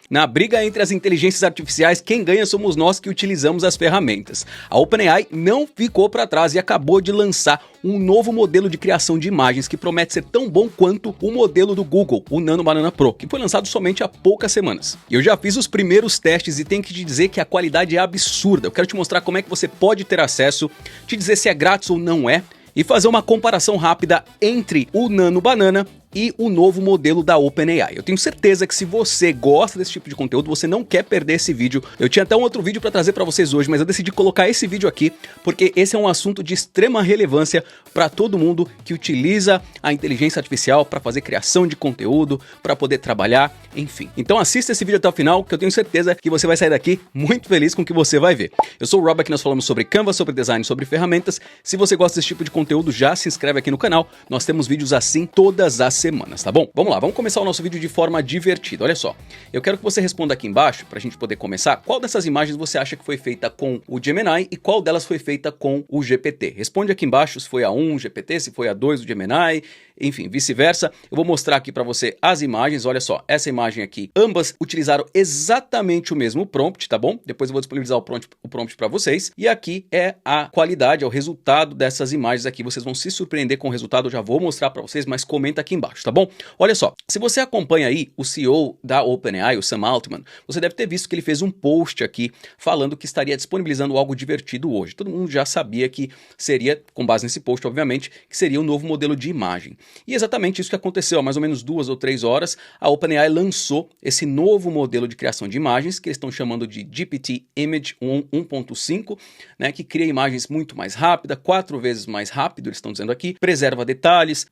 Na briga entre as inteligências artificiais, quem ganha somos nós que utilizamos as ferramentas. A OpenAI não ficou para trás e acabou de lançar um novo modelo de criação de imagens que promete ser tão bom quanto o modelo do Google, o Nano Banana Pro, que foi lançado somente há poucas semanas. Eu já fiz os primeiros testes e tenho que te dizer que a qualidade é absurda. Eu quero te mostrar como é que você pode ter acesso, te dizer se é grátis ou não é, e fazer uma comparação rápida entre o Nano Banana e o novo modelo da OpenAI. Eu tenho certeza que se você gosta desse tipo de conteúdo, você não quer perder esse vídeo. Eu tinha até um outro vídeo para trazer para vocês hoje, mas eu decidi colocar esse vídeo aqui porque esse é um assunto de extrema relevância para todo mundo que utiliza a inteligência artificial para fazer criação de conteúdo, para poder trabalhar, enfim. Então assista esse vídeo até o final, que eu tenho certeza que você vai sair daqui muito feliz com o que você vai ver. Eu sou o Rob, aqui nós falamos sobre Canva, sobre design, sobre ferramentas. Se você gosta desse tipo de conteúdo, já se inscreve aqui no canal. Nós temos vídeos assim todas as semanas, tá bom? Vamos lá, vamos começar o nosso vídeo de forma divertida. Olha só, eu quero que você responda aqui embaixo, pra gente poder começar, qual dessas imagens você acha que foi feita com o Gemini e qual delas foi feita com o GPT. Responde aqui embaixo se foi a 1 o GPT, se foi a 2 o Gemini, enfim, vice-versa. Eu vou mostrar aqui pra você as imagens, olha só, essa imagem aqui, ambas utilizaram exatamente o mesmo prompt, tá bom? Depois eu vou disponibilizar o prompt pra vocês. E aqui é a qualidade, é o resultado dessas imagens aqui, vocês vão se surpreender com o resultado, eu já vou mostrar pra vocês, mas comenta aqui embaixo, tá bom? Olha só, se você acompanha aí o CEO da OpenAI, o Sam Altman, você deve ter visto que ele fez um post aqui falando que estaria disponibilizando algo divertido hoje. Todo mundo já sabia que seria, com base nesse post, obviamente, que seria um novo modelo de imagem. E exatamente isso que aconteceu, há mais ou menos 2 ou 3 horas, a OpenAI lançou esse novo modelo de criação de imagens, que eles estão chamando de GPT Image 1.5, né, que cria imagens muito mais rápida, 4 vezes mais rápido, eles estão dizendo aqui, preserva detalhes,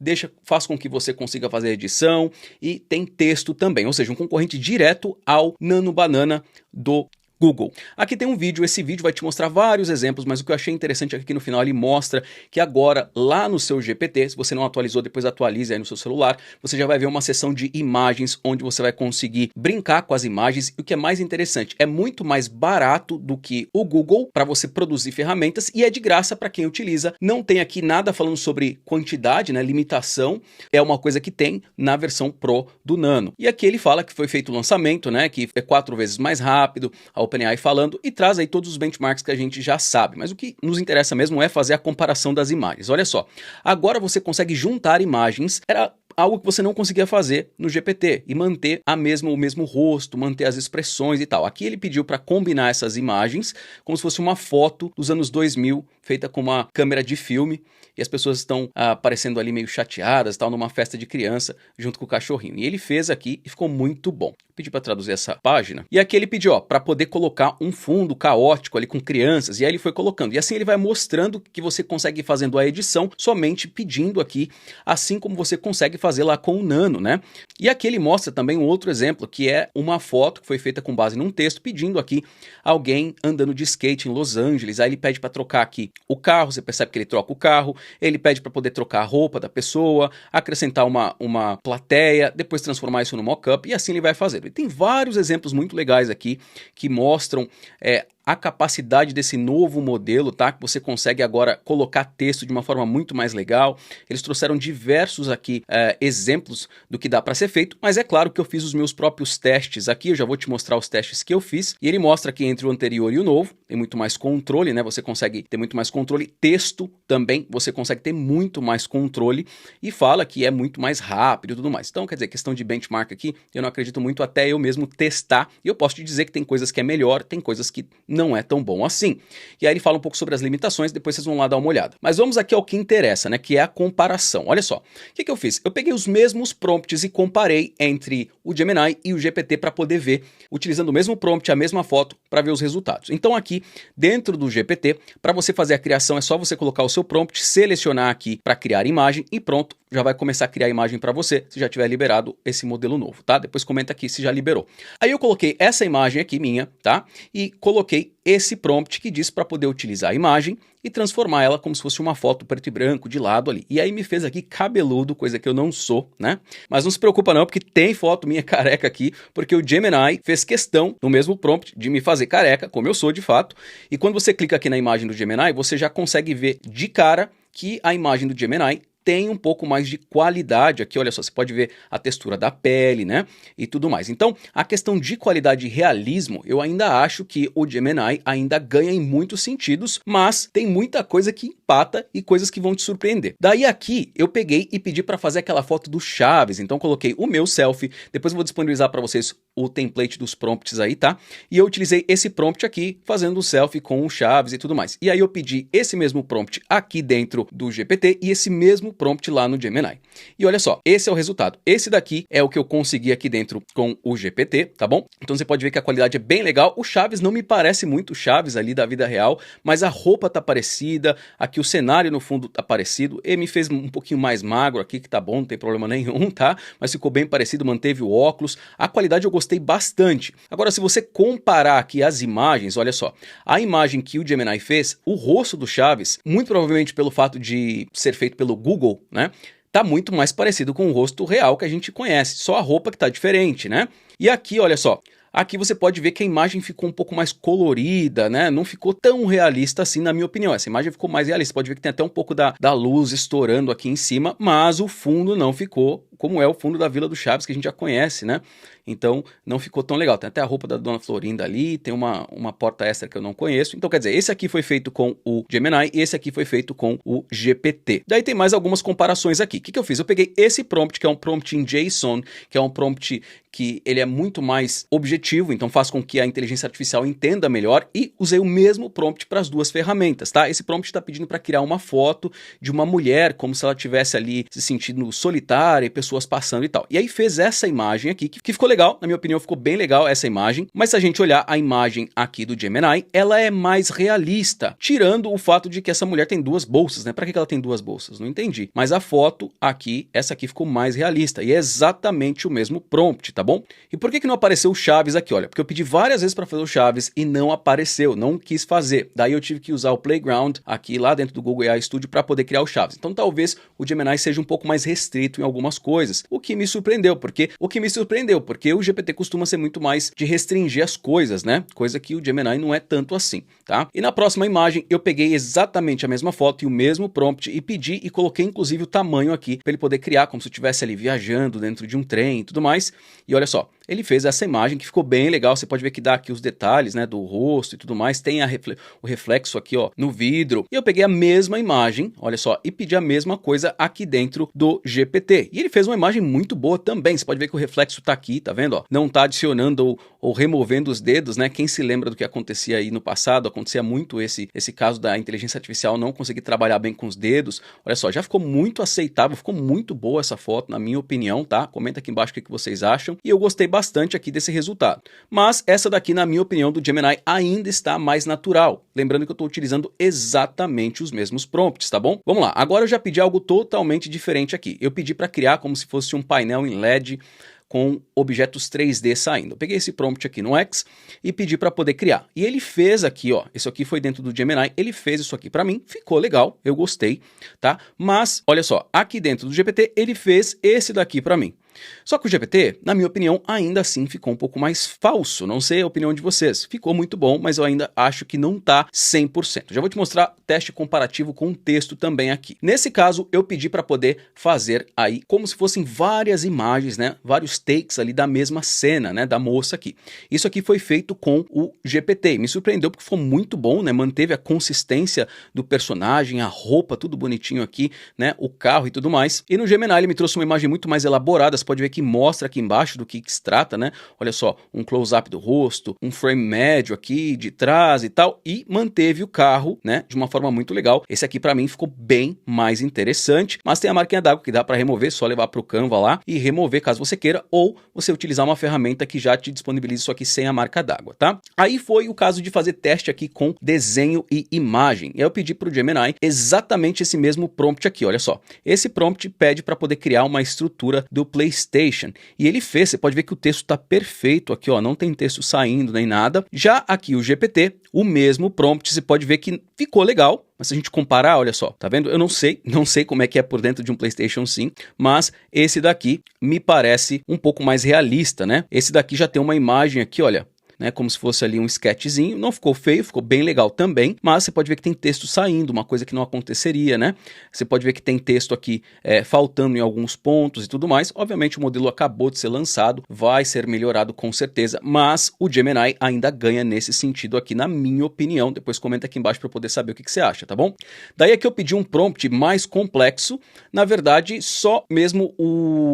faz com que você consiga fazer edição e tem texto também, ou seja, um concorrente direto ao Nano Banana do Google. Aqui tem um vídeo, esse vídeo vai te mostrar vários exemplos, mas o que eu achei interessante aqui no final, ele mostra que agora, lá no seu GPT, se você não atualizou, depois atualize aí no seu celular, você já vai ver uma seção de imagens, onde você vai conseguir brincar com as imagens, e o que é mais interessante, é muito mais barato do que o Google para você produzir ferramentas, e é de graça para quem utiliza. Não tem aqui nada falando sobre quantidade, né, limitação, é uma coisa que tem na versão Pro do Nano. E aqui ele fala que foi feito o lançamento, né, que é 4 vezes mais rápido, a OpenAI falando, e traz aí todos os benchmarks que a gente já sabe, mas o que nos interessa mesmo é fazer a comparação das imagens. Olha só, agora você consegue juntar imagens, era algo que você não conseguia fazer no GPT, e manter o mesmo rosto, manter as expressões e tal. Aqui ele pediu para combinar essas imagens como se fosse uma foto dos anos 2000, feita com uma câmera de filme, e as pessoas estão aparecendo ali meio chateadas, tal, numa festa de criança, junto com o cachorrinho. E ele fez aqui e ficou muito bom. Pedi para traduzir essa página. E aqui ele pediu, ó, para poder colocar um fundo caótico ali com crianças, e aí ele foi colocando. E assim ele vai mostrando que você consegue ir fazendo a edição somente pedindo aqui, assim como você consegue fazer lá com o Nano, né? E aqui ele mostra também um outro exemplo, que é uma foto que foi feita com base num texto, pedindo aqui alguém andando de skate em Los Angeles. Aí ele pede para trocar aqui o carro, você percebe que ele troca o carro, ele pede para poder trocar a roupa da pessoa, acrescentar uma plateia, depois transformar isso no mock-up, e assim ele vai fazendo. E tem vários exemplos muito legais aqui que mostram a capacidade desse novo modelo, tá? Que você consegue agora colocar texto de uma forma muito mais legal. Eles trouxeram diversos aqui exemplos do que dá para ser feito, mas é claro que eu fiz os meus próprios testes aqui, eu já vou te mostrar os testes que eu fiz, e ele mostra que entre o anterior e o novo, tem muito mais controle, né? Você consegue ter muito mais controle, texto também, você consegue ter muito mais controle, e fala que é muito mais rápido e tudo mais. Então, quer dizer, questão de benchmark aqui, eu não acredito muito até eu mesmo testar, e eu posso te dizer que tem coisas que é melhor, tem coisas que não é tão bom assim. E aí ele fala um pouco sobre as limitações, depois vocês vão lá dar uma olhada. Mas vamos aqui ao que interessa, né, que é a comparação. Olha só, o que eu fiz? Eu peguei os mesmos prompts e comparei entre o Gemini e o GPT para poder ver, utilizando o mesmo prompt, a mesma foto, para ver os resultados. Então aqui, dentro do GPT, para você fazer a criação, é só você colocar o seu prompt, selecionar aqui para criar imagem e pronto, já vai começar a criar a imagem para você, se já tiver liberado esse modelo novo, tá? Depois comenta aqui se já liberou. Aí eu coloquei essa imagem aqui minha, tá? E coloquei esse prompt que diz para poder utilizar a imagem e transformar ela como se fosse uma foto preto e branco de lado ali. E aí me fez aqui cabeludo, coisa que eu não sou, né? Mas não se preocupa não, porque tem foto minha careca aqui, porque o Gemini fez questão, no mesmo prompt, de me fazer careca, como eu sou de fato. E quando você clica aqui na imagem do Gemini, você já consegue ver de cara que a imagem do Gemini tem um pouco mais de qualidade aqui, olha só, você pode ver a textura da pele, né, e tudo mais. Então, a questão de qualidade e realismo, eu ainda acho que o Gemini ainda ganha em muitos sentidos, mas tem muita coisa que empata e coisas que vão te surpreender. Daí aqui, eu peguei e pedi para fazer aquela foto do Chaves, então coloquei o meu selfie, depois eu vou disponibilizar para vocês o template dos prompts aí, tá? E eu utilizei esse prompt aqui, fazendo o selfie com o Chaves e tudo mais. E aí eu pedi esse mesmo prompt aqui dentro do GPT e esse mesmo prompt lá no Gemini. E olha só, esse é o resultado. Esse daqui é o que eu consegui aqui dentro com o GPT, tá bom? Então você pode ver que a qualidade é bem legal. O Chaves não me parece muito o Chaves ali da vida real, mas a roupa tá parecida, aqui o cenário no fundo tá parecido. Ele me fez um pouquinho mais magro aqui, que tá bom, não tem problema nenhum, tá? Mas ficou bem parecido, manteve o óculos. A qualidade eu gostei bastante. Agora, se você comparar aqui as imagens, olha só, a imagem que o Gemini fez, o rosto do Chaves, muito provavelmente pelo fato de ser feito pelo Google, né? Tá muito mais parecido com o rosto real que a gente conhece, só a roupa que tá diferente, né? E aqui, olha só, aqui você pode ver que a imagem ficou um pouco mais colorida, né? Não ficou tão realista assim, na minha opinião. Essa imagem ficou mais realista. Você pode ver que tem até um pouco da luz estourando aqui em cima, mas o fundo não ficou como é o fundo da Vila do Chaves, que a gente já conhece, né? Então, não ficou tão legal. Tem até a roupa da Dona Florinda ali, tem uma porta extra que eu não conheço. Então, quer dizer, esse aqui foi feito com o Gemini e esse aqui foi feito com o GPT. Daí tem mais algumas comparações aqui. O que eu fiz? Eu peguei esse prompt, que é um prompt em JSON, que é um prompt que ele é muito mais objetivo, então faz com que a inteligência artificial entenda melhor, e usei o mesmo prompt para as duas ferramentas, tá? Esse prompt está pedindo para criar uma foto de uma mulher, como se ela estivesse ali se sentindo solitária e pessoas passando e tal. E aí fez essa imagem aqui, que ficou legal, na minha opinião ficou bem legal essa imagem, mas se a gente olhar a imagem aqui do Gemini, ela é mais realista, tirando o fato de que essa mulher tem duas bolsas, né? Para que ela tem duas bolsas? Não entendi. Mas a foto aqui, essa aqui ficou mais realista, e é exatamente o mesmo prompt, tá bom? E por que não apareceu o Chaves aqui? Olha, porque eu pedi várias vezes para fazer o Chaves e não apareceu, não quis fazer. Daí eu tive que usar o Playground aqui lá dentro do Google AI Studio para poder criar o Chaves. Então talvez o Gemini seja um pouco mais restrito em algumas coisas, o que me surpreendeu, porque o GPT costuma ser muito mais de restringir as coisas, né? Coisa que o Gemini não é tanto assim, tá? E na próxima imagem eu peguei exatamente a mesma foto e o mesmo prompt e pedi e coloquei inclusive o tamanho aqui para ele poder criar como se eu estivesse ali viajando dentro de um trem e tudo mais. E olha só, ele fez essa imagem que ficou bem legal, você pode ver que dá aqui os detalhes, né, do rosto e tudo mais, tem o reflexo aqui, ó, no vidro. E eu peguei a mesma imagem, olha só, e pedi a mesma coisa aqui dentro do GPT. E ele fez uma imagem muito boa também, você pode ver que o reflexo tá aqui, tá vendo, ó? Não tá adicionando ou removendo os dedos, né? Quem se lembra do que acontecia aí no passado, acontecia muito esse caso da inteligência artificial não conseguir trabalhar bem com os dedos. Olha só, já ficou muito aceitável, ficou muito boa essa foto, na minha opinião, tá? Comenta aqui embaixo o que vocês acham. E eu gostei bastante aqui desse resultado. Mas essa daqui, na minha opinião, do Gemini ainda está mais natural. Lembrando que eu estou utilizando exatamente os mesmos prompts, tá bom? Vamos lá, agora eu já pedi algo totalmente diferente aqui. Eu pedi para criar como se fosse um painel em LED com objetos 3D saindo. Eu peguei esse prompt aqui no X e pedi para poder criar. E ele fez aqui, ó, isso aqui foi dentro do Gemini, ele fez isso aqui para mim, ficou legal, eu gostei, tá? Mas, olha só, aqui dentro do GPT, ele fez esse daqui para mim. Só que o GPT, na minha opinião, ainda assim ficou um pouco mais falso. Não sei a opinião de vocês. Ficou muito bom, mas eu ainda acho que não tá 100%. Já vou te mostrar teste comparativo com texto também aqui. Nesse caso, eu pedi para poder fazer aí como se fossem várias imagens, né? Vários takes ali da mesma cena, né? Da moça aqui. Isso aqui foi feito com o GPT. Me surpreendeu porque ficou muito bom, né? Manteve a consistência do personagem, a roupa, tudo bonitinho aqui, né? O carro e tudo mais. E no Gemini ele me trouxe uma imagem muito mais elaborada. Pode ver que mostra aqui embaixo do que se trata, né? Olha só, um close-up do rosto, um frame médio aqui de trás e tal, e manteve o carro, né, de uma forma muito legal. Esse aqui para mim ficou bem mais interessante, mas tem a marquinha d'água que dá para remover, só levar para o Canva lá e remover caso você queira, ou você utilizar uma ferramenta que já te disponibiliza isso aqui sem a marca d'água, tá? Aí foi o caso de fazer teste aqui com desenho e imagem. E aí eu pedi para o Gemini exatamente esse mesmo prompt aqui, olha só. Esse prompt pede para poder criar uma estrutura do PlayStation. E ele fez, você pode ver que o texto está perfeito aqui, ó, não tem texto saindo nem nada. Já aqui o GPT, o mesmo prompt, você pode ver que ficou legal, mas se a gente comparar, olha só, tá vendo? Eu não sei como é que é por dentro de um PlayStation 5, mas esse daqui me parece um pouco mais realista, né? Esse daqui já tem uma imagem aqui, olha, né, como se fosse ali um sketchzinho. Não ficou feio, ficou bem legal também, mas você pode ver que tem texto saindo, uma coisa que não aconteceria, né? Você pode ver que tem texto aqui faltando em alguns pontos e tudo mais. Obviamente o modelo acabou de ser lançado, vai ser melhorado com certeza, mas o Gemini ainda ganha nesse sentido aqui, na minha opinião. Depois comenta aqui embaixo para eu poder saber o que você acha, tá bom? Daí aqui eu pedi um prompt mais complexo, na verdade só mesmo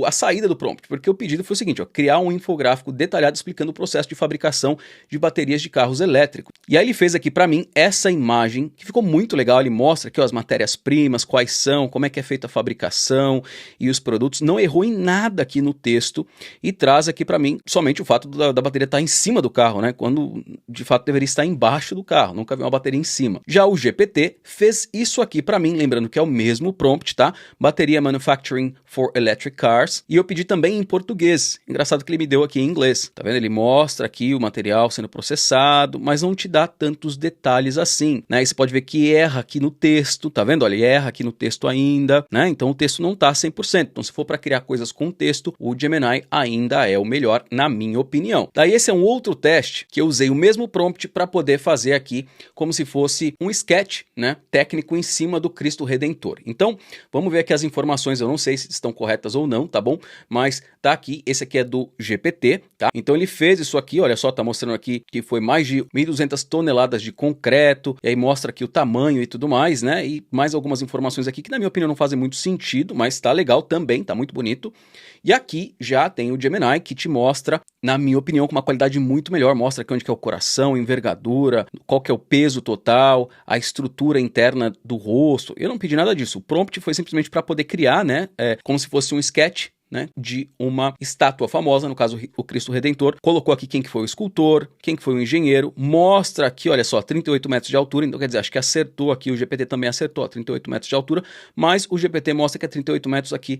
a saída do prompt, porque o pedido foi o seguinte, ó, criar um infográfico detalhado explicando o processo de fabricação de baterias de carros elétricos. E aí ele fez aqui para mim essa imagem, que ficou muito legal. Ele mostra aqui ó, as matérias-primas, quais são, como é que é feita a fabricação e os produtos. Não errou em nada aqui no texto e traz aqui para mim somente o fato da bateria estar em cima do carro, né? Quando de fato deveria estar embaixo do carro, nunca vi uma bateria em cima. Já o GPT fez isso aqui para mim, lembrando que é o mesmo prompt, tá? Bateria Manufacturing for Electric Cars. E eu pedi também em português. Engraçado que ele me deu aqui em inglês. Tá vendo? Ele mostra aqui o material sendo processado, mas não te dá tantos detalhes assim, né? E você pode ver que erra aqui no texto, tá vendo? Olha, ele erra aqui no texto ainda, né? Então o texto não tá 100%. Então se for para criar coisas com texto, o Gemini ainda é o melhor, na minha opinião. Daí esse é um outro teste que eu usei o mesmo prompt para poder fazer aqui como se fosse um sketch, né, técnico em cima do Cristo Redentor. Então, vamos ver aqui as informações, eu não sei se estão corretas ou não, tá bom? Mas tá aqui, esse aqui é do GPT, tá? Então ele fez isso aqui, olha só, tá mostrando aqui que foi mais de 1.200 toneladas de concreto, e aí mostra aqui o tamanho e tudo mais, né? E mais algumas informações aqui que na minha opinião não fazem muito sentido, mas tá legal também, tá muito bonito. E aqui já tem o Gemini que te mostra, na minha opinião, com uma qualidade muito melhor, mostra aqui onde que é o coração, envergadura, qual que é o peso total, a estrutura interna do rosto. Eu não pedi nada disso, o prompt foi simplesmente para poder criar, né, como se fosse um sketch, né, de uma estátua famosa, no caso o Cristo Redentor. Colocou aqui quem que foi o escultor, quem que foi o engenheiro, mostra aqui, olha só, 38 metros de altura, então quer dizer, acho que acertou aqui, o GPT também acertou, 38 metros de altura, mas o GPT mostra que é 38 metros aqui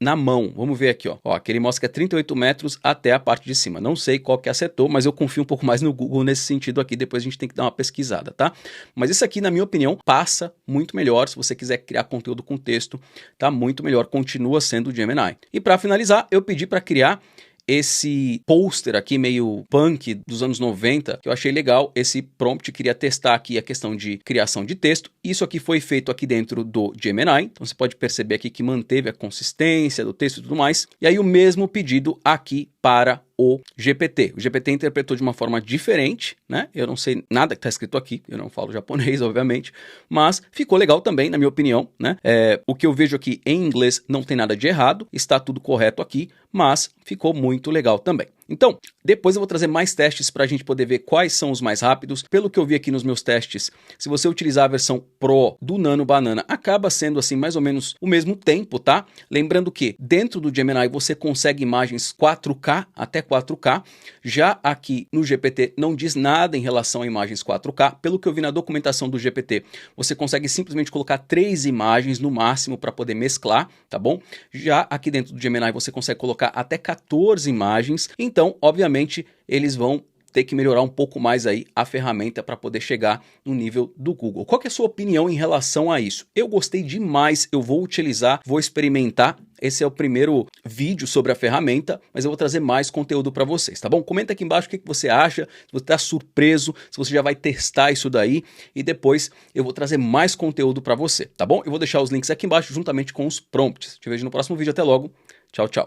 na mão. Vamos ver aqui, ó, aqui ele mostra que é 38 metros até a parte de cima. Não sei qual que acertou, mas eu confio um pouco mais no Google nesse sentido aqui, depois a gente tem que dar uma pesquisada, tá? Mas isso aqui, na minha opinião, passa muito melhor, se você quiser criar conteúdo com texto, tá muito melhor, continua sendo o Gemini. E para finalizar, eu pedi para criar esse pôster aqui meio punk dos anos 90, que eu achei legal. Esse prompt queria testar aqui a questão de criação de texto. Isso aqui foi feito aqui dentro do Gemini, então você pode perceber aqui que manteve a consistência do texto e tudo mais. E aí o mesmo pedido aqui para o GPT. O GPT interpretou de uma forma diferente, né? Eu não sei nada que está escrito aqui, eu não falo japonês, obviamente, mas ficou legal também, na minha opinião, né? O que eu vejo aqui em inglês não tem nada de errado, está tudo correto aqui, mas ficou muito legal também. Então, depois eu vou trazer mais testes para a gente poder ver quais são os mais rápidos. Pelo que eu vi aqui nos meus testes, se você utilizar a versão Pro do Nano Banana, acaba sendo assim mais ou menos o mesmo tempo, tá? Lembrando que dentro do Gemini você consegue imagens 4K até 4K. Já aqui no GPT não diz nada em relação a imagens 4K. Pelo que eu vi na documentação do GPT, você consegue simplesmente colocar 3 imagens no máximo para poder mesclar, tá bom? Já aqui dentro do Gemini você consegue colocar até 14 imagens. Então, obviamente, eles vão ter que melhorar um pouco mais aí a ferramenta para poder chegar no nível do Google. Qual que é a sua opinião em relação a isso? Eu gostei demais, eu vou utilizar, vou experimentar. Esse é o primeiro vídeo sobre a ferramenta, mas eu vou trazer mais conteúdo para vocês, tá bom? Comenta aqui embaixo o que você acha, se você está surpreso, se você já vai testar isso daí, e depois eu vou trazer mais conteúdo para você, tá bom? Eu vou deixar os links aqui embaixo juntamente com os prompts. Te vejo no próximo vídeo, até logo. Tchau, tchau.